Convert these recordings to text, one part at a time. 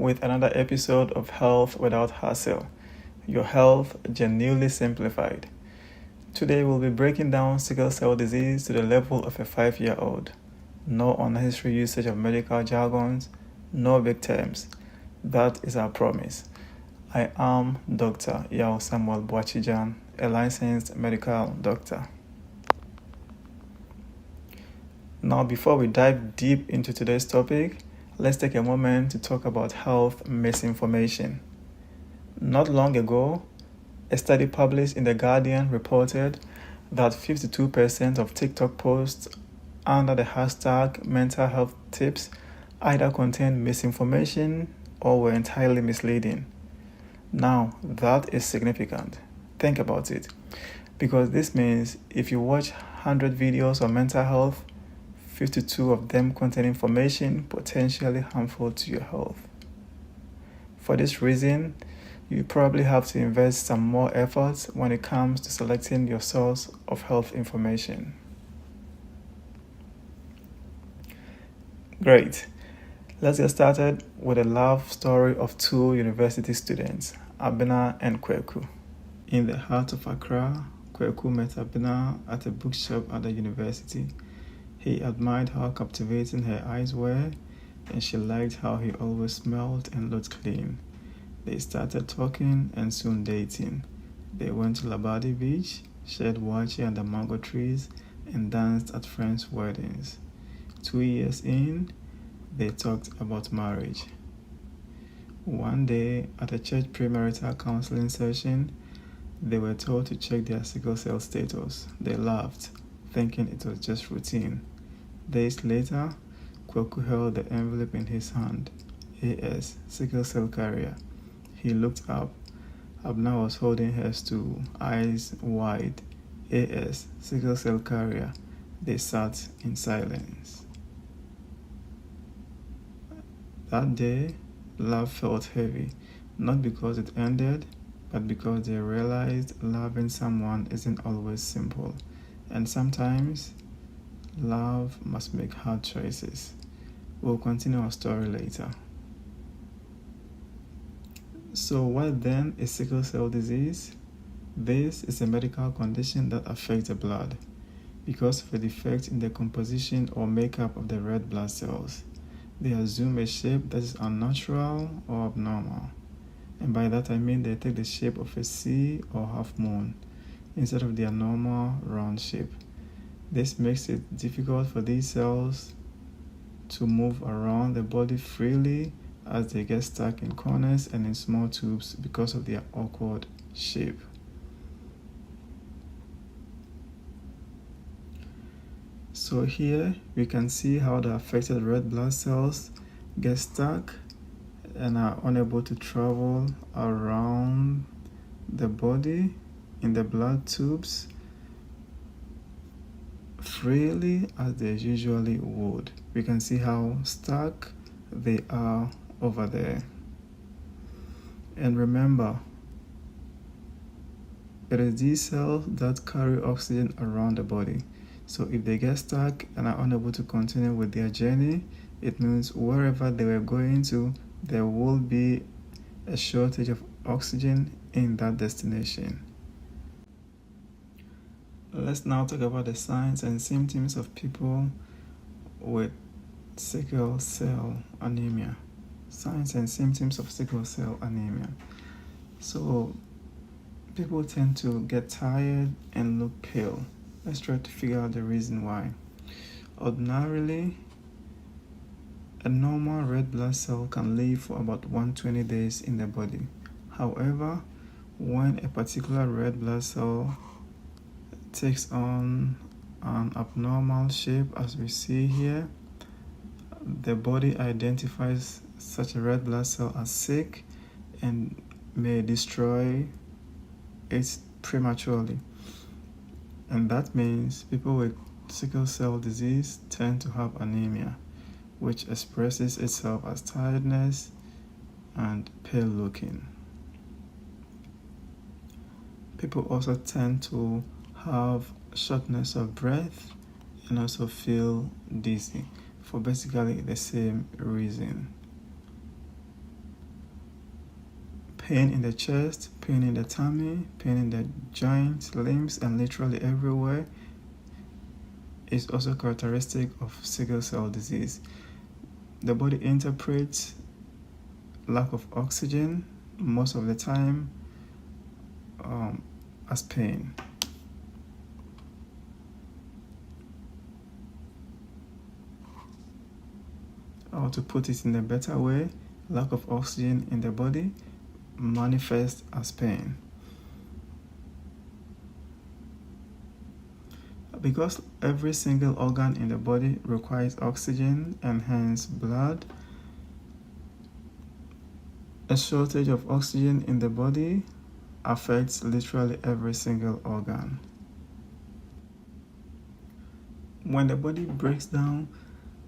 with another episode of Health Without Hassle, your health genuinely simplified. Today we'll be breaking down sickle cell disease to the level of a 5-year-old. No unnecessary usage of medical jargons, no big terms. That is our promise. I am Dr. Yao Samuel Boachijan, a licensed medical doctor. Now, before we dive deep into today's topic, let's take a moment to talk about health misinformation. Not long ago, a study published in The Guardian reported that 52% of TikTok posts under the hashtag mental health tips either contained misinformation or were entirely misleading. Now, that is significant. Think about it. Because this means if you watch 100 videos on mental health, 52 of them contain information potentially harmful to your health. For this reason, you probably have to invest some more effort when it comes to selecting your source of health information. Great. Let's get started with a love story of two university students, Abena and Kweku. In the heart of Accra, Kweku met Abena at a bookshop at the university. He admired how captivating her eyes were, and she liked how he always smelled and looked clean. They started talking and soon dating. They went to Labadi Beach, shared wachi under mango trees, and danced at friends' weddings. 2 years in, they talked about marriage. One day, at a church premarital counseling session, they were told to check their sickle cell status. They laughed, thinking it was just routine. Days later, Kweku held the envelope in his hand. AS, sickle cell carrier. He looked up. Abna was holding hers too, eyes wide. AS, sickle cell carrier. They sat in silence. That day, love felt heavy, not because it ended, but because they realized loving someone isn't always simple, and sometimes love must make hard choices. We'll continue our story later. So what then is sickle cell disease? This is a medical condition that affects the blood because of a defect in the composition or makeup of the red blood cells. They assume a shape that is unnatural or abnormal. And by that I mean they take the shape of a C or half moon instead of their normal round shape. This makes it difficult for these cells to move around the body freely as they get stuck in corners and in small tubes because of their awkward shape. So here we can see how the affected red blood cells get stuck and are unable to travel around the body in the blood tubes freely as they usually would. We can see how stuck they are over there. And remember, it is these cells that carry oxygen around the body. So if they get stuck and are unable to continue with their journey, it means wherever they were going to, there will be a shortage of oxygen in that destination. Let's now talk about the signs and symptoms of people with sickle cell anemia. Signs and symptoms of sickle cell anemia. So people tend to get tired and look pale. Let's try to figure out the reason why. Ordinarily, a normal red blood cell can live for about 120 days in the body. However, when a particular red blood cell takes on an abnormal shape as we see here, the body identifies such a red blood cell as sick and may destroy it prematurely. And that means people with sickle cell disease tend to have anemia, which expresses itself as tiredness and pale looking. People also tend to have shortness of breath and also feel dizzy for basically the same reason. pain in the chest, pain in the tummy, pain in the joints, limbs, and literally everywhere is also characteristic of sickle cell disease. The body interprets lack of oxygen most of the time as pain. Or to put it in a better way, lack of oxygen in the body manifests as pain. Because every single organ in the body requires oxygen and hence blood, a shortage of oxygen in the body affects literally every single organ. When the body breaks down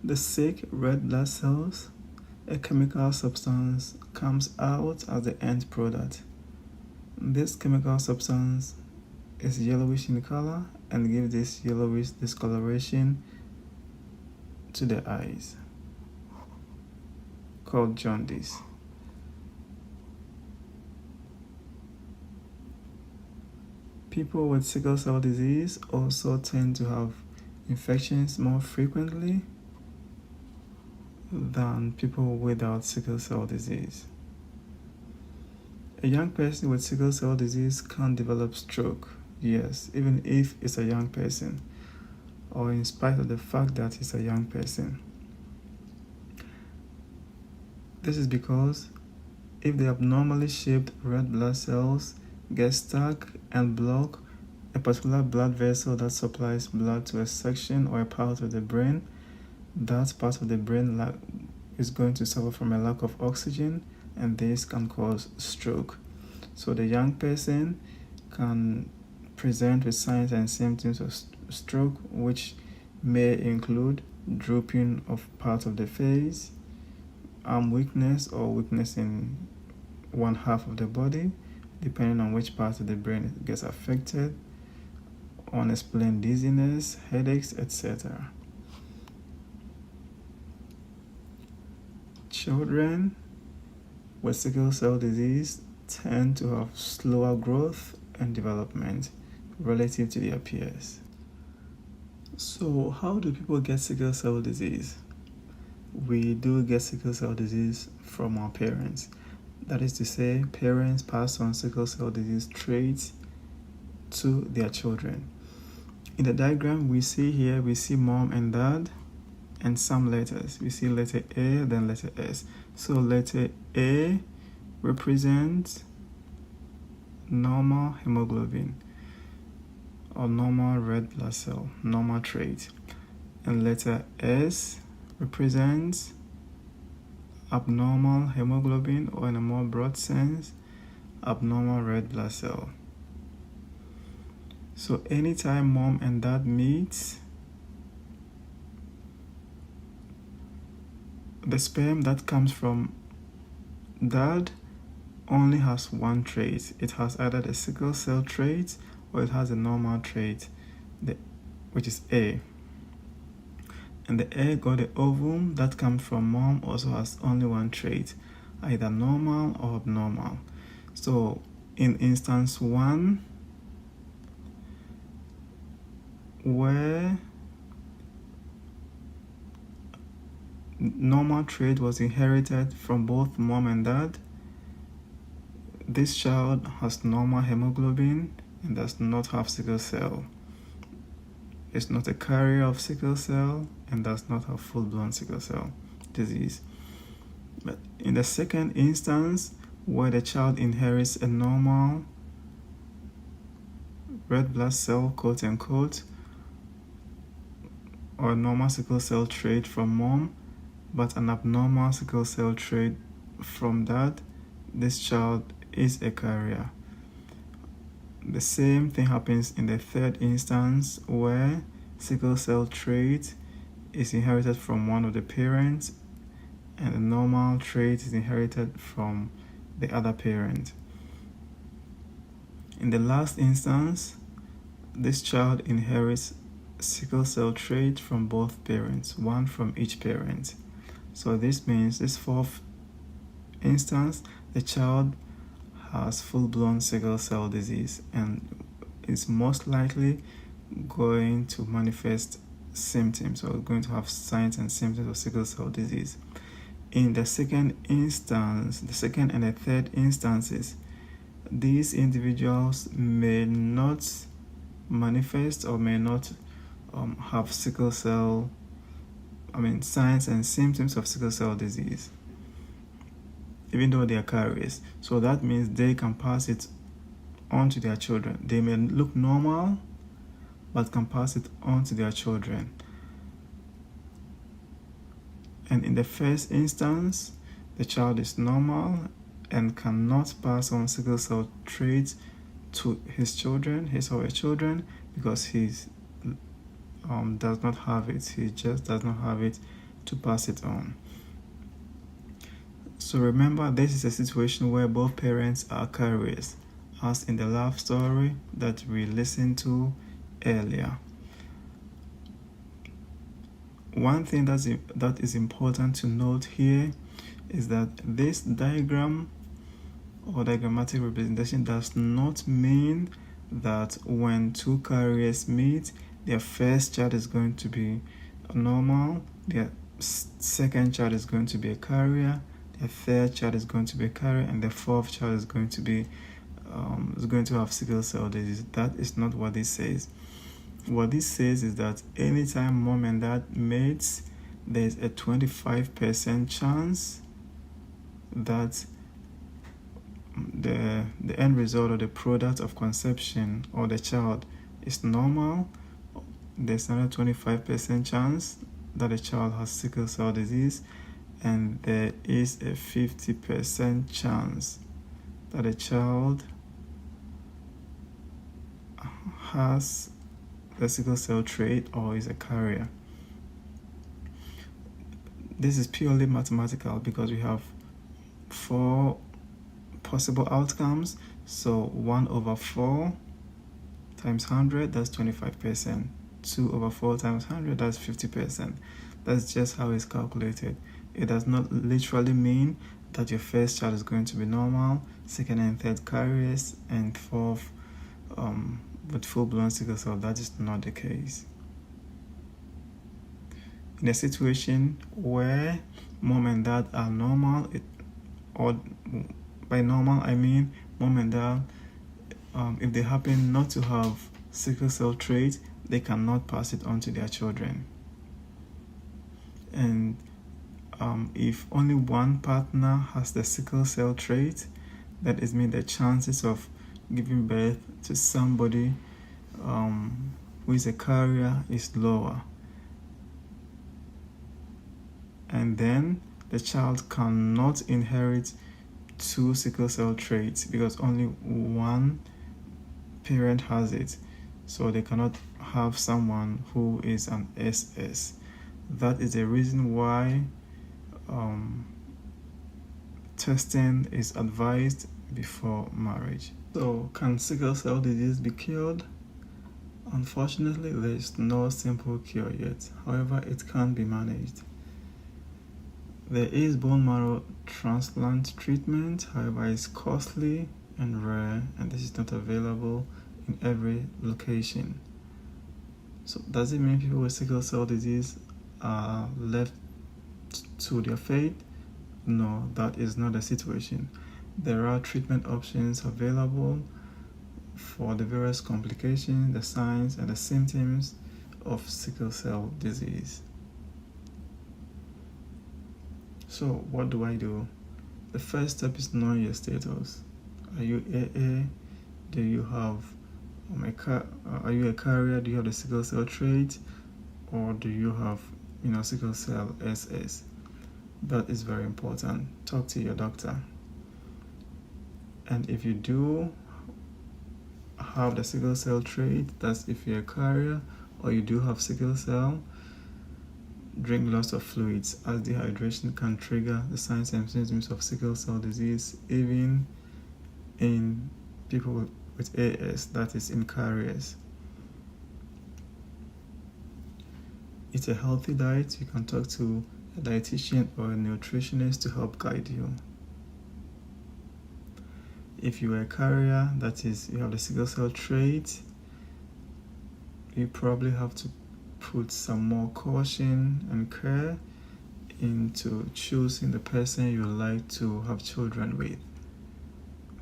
the sick red blood cells, a chemical substance comes out as the end product. This chemical substance is yellowish in color and gives this yellowish discoloration to the eyes, called jaundice. People with sickle cell disease also tend to have infections more frequently than people without sickle cell disease. A young person with sickle cell disease can develop stroke, yes, even if it's a young person, or in spite of the fact that he's a young person. This is because if the abnormally shaped red blood cells get stuck and block a particular blood vessel that supplies blood to a section or a part of the brain, that part of the brain is going to suffer from a lack of oxygen, and this can cause stroke. So the young person can present with signs and symptoms of stroke, which may include drooping of part of the face, arm weakness or weakness in one half of the body, depending on which part of the brain gets affected, unexplained dizziness, headaches, etc. Children with sickle cell disease tend to have slower growth and development relative to their peers. So how do people get sickle cell disease? We do get sickle cell disease from our parents. That is to say, parents pass on sickle cell disease traits to their children. In the diagram we see here, we see mom and dad and some letters. We see letter A, then letter S. So letter A represents normal hemoglobin or normal red blood cell, normal trait. And letter S represents abnormal hemoglobin, or in a more broad sense, abnormal red blood cell. So anytime mom and dad meet, the sperm that comes from dad only has one trait. It has either the sickle cell trait or it has a normal trait, which is A. And the egg or the ovum that comes from mom also has only one trait, either normal or abnormal. So in instance 1, where normal trait was inherited from both mom and dad, this child has normal hemoglobin and does not have sickle cell. Is not a carrier of sickle cell and does not have full-blown sickle cell disease. But in the second instance, where the child inherits a normal red blood cell, quote unquote, or a normal sickle cell trait from mom, but an abnormal sickle cell trait from dad, this child is a carrier. The same thing happens in the third instance, where sickle cell trait is inherited from one of the parents and the normal trait is inherited from the other parent. In the last instance, this child inherits sickle cell trait from both parents, one from each parent. So this means this fourth instance, the child has full-blown sickle cell disease and is most likely going to manifest symptoms or going to have signs and symptoms of sickle cell disease. In the second instance, the second and the third instances, these individuals may not manifest or may not have sickle cell, signs and symptoms of sickle cell disease, even though they are carriers. So that means they can pass it on to their children. They may look normal, but can pass it on to their children. And in the first instance, the child is normal and cannot pass on sickle cell traits to his or her children, because he does not have it. He just does not have it to pass it on. So remember, this is a situation where both parents are carriers, as in the love story that we listened to earlier. One thing that is important to note here is that this diagram or diagrammatic representation does not mean that when two carriers meet, their first child is going to be normal, their second child is going to be a carrier, their third child is going to be a carrier, and the fourth child is going to have sickle cell disease. That is not what this says. What this says is that anytime mom and dad mates, there's a 25% chance that the end result or the product of conception or the child is normal. There's another 25% chance that the child has sickle cell disease, and there is a 50% chance that a child has the sickle cell trait or is a carrier. This is purely mathematical because we have 4 possible outcomes. So 1/4 times 100, that's 25%. 2/4 times 100, that's 50%. That's just how it's calculated. It does not literally mean that your first child is going to be normal, second and third carriers, and fourth with full-blown sickle cell. That is not the case. In a situation where mom and dad are normal, or by normal I mean mom and dad, if they happen not to have sickle cell trait, they cannot pass it on to their children. And if only one partner has the sickle cell trait, that is mean the chances of giving birth to somebody who is a carrier is lower. And then the child cannot inherit 2 sickle cell traits because only one parent has it. So they cannot have someone who is an SS. That is the reason why testing is advised before marriage. So, can sickle cell disease be cured? Unfortunately, there is no simple cure yet. However, it can be managed. There is bone marrow transplant treatment, however, it's costly and rare, and this is not available in every location. So, does it mean people with sickle cell disease are left to their fate? No, that is not the situation. There are treatment options available for the various complications, the signs, and the symptoms of sickle cell disease. So, what do I do? The first step is knowing your status. Are you AA? Do you have are you a carrier? Do you have the sickle cell trait, or do you have sickle cell SS? That is very important. Talk to your doctor. And if you do have the sickle cell trait, that's if you're a carrier or you do have sickle cell, drink lots of fluids, as dehydration can trigger the signs and symptoms of sickle cell disease, even in people with AS, that is in carriers. Eat a healthy diet. You can talk to a dietitian or a nutritionist to help guide you. If you are a carrier, that is, you have the sickle cell trait, you probably have to put some more caution and care into choosing the person you like to have children with.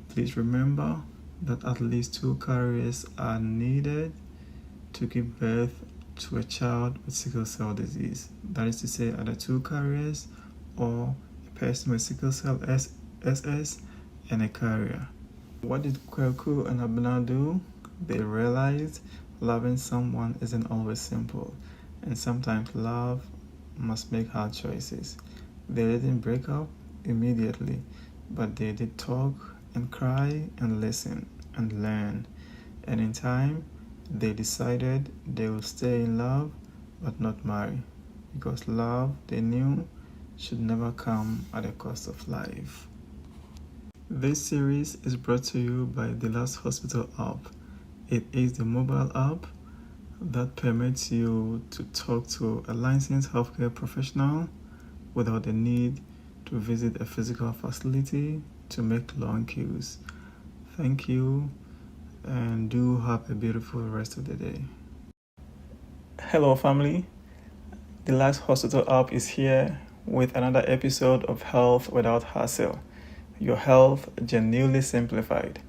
Please remember that at least 2 carriers are needed to give birth to a child with sickle cell disease. That is to say, either 2 carriers or a person with sickle cell SS and a carrier. What did Kweku and Abena do? They realized loving someone isn't always simple, and sometimes love must make hard choices. They didn't break up immediately, but they did talk and cry and listen and learn. And in time, they decided they would stay in love but not marry, because love, they knew, should never come at the cost of life. This series is brought to you by the Last Hospital app. It is the mobile app that permits you to talk to a licensed healthcare professional without the need to visit a physical facility to make long queues. Thank you, and do have a beautiful rest of the day. Hello, family. The Last Hospital app is here with another episode of Health Without Hassle. Your health genuinely simplified.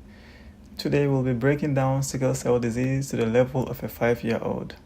Today we'll be breaking down sickle cell disease to the level of a 5-year-old.